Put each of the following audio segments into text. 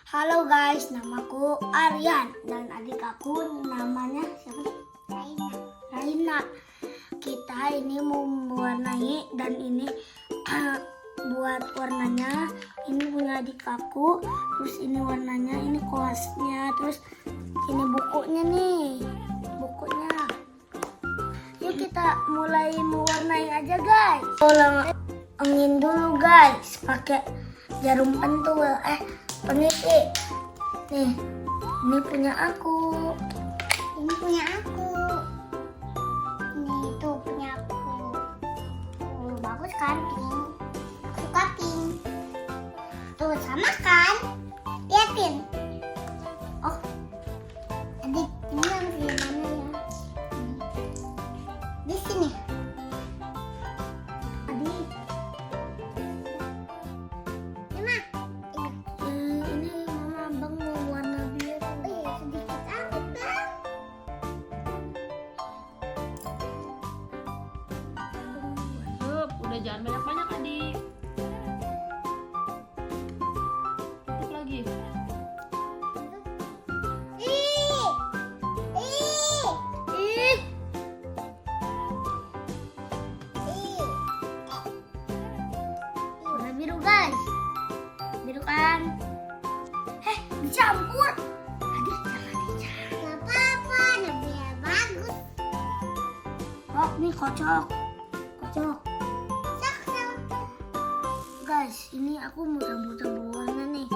Halo guys, namaku Aryan dan adik aku namanya siapa? Raina. Kita ini mau mewarnai dan ini buat warnanya. Ini punya adik aku. Terus ini warnanya, ini kuasnya. Terus ini bukunya nih, bukunya. Yuk kita mulai mewarnai aja guys. Angin dulu guys, pakai jarum pentul. Peniti. Nih, ini punya aku. Ini punya aku. Ini itu punya aku. Bagus kan pink? Aku suka pink. Tuh sama kan? Liatin. Oh, adik ini yang di mana ya? Di sini. Adik. Mama. Ini mama abang mau warna biru. Oh iya, sedikit aku bang. Udah jangan banyak-banyak adik. Tutup lagi. Ih. Ih. Ih, Ih. warna biru guys. Biru kan? Dicampur. Adik jangan dicampur. Gak apa-apa, biar bagus. Oh, ini kocok. Kocok. Sok. Guys, ini aku mau campur-campur warna nih.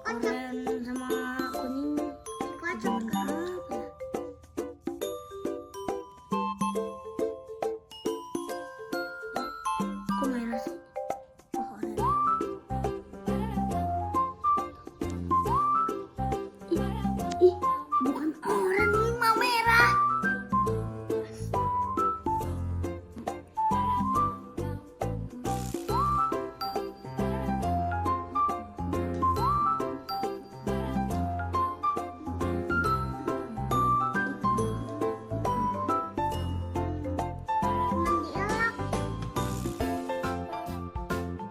Oranye sama kuning. Kocok. Warna apa ya? Kok merah sih? Oh, oranye. Ih, bukan oranye, ini mah merah. Cuman dielak.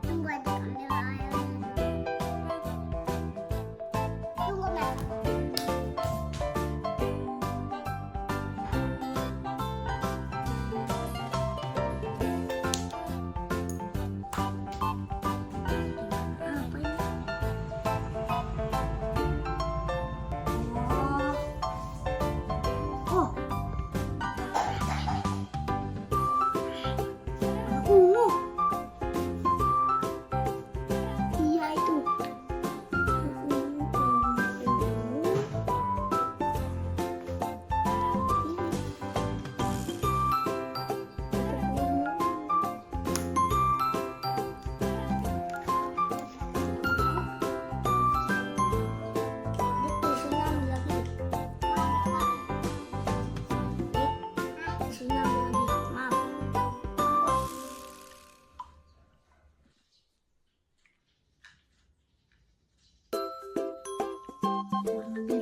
Tunggu aja ambil air. Tunggu Mel. Apa ini? Oh. Warna ungu. Iya itu. Warna biru.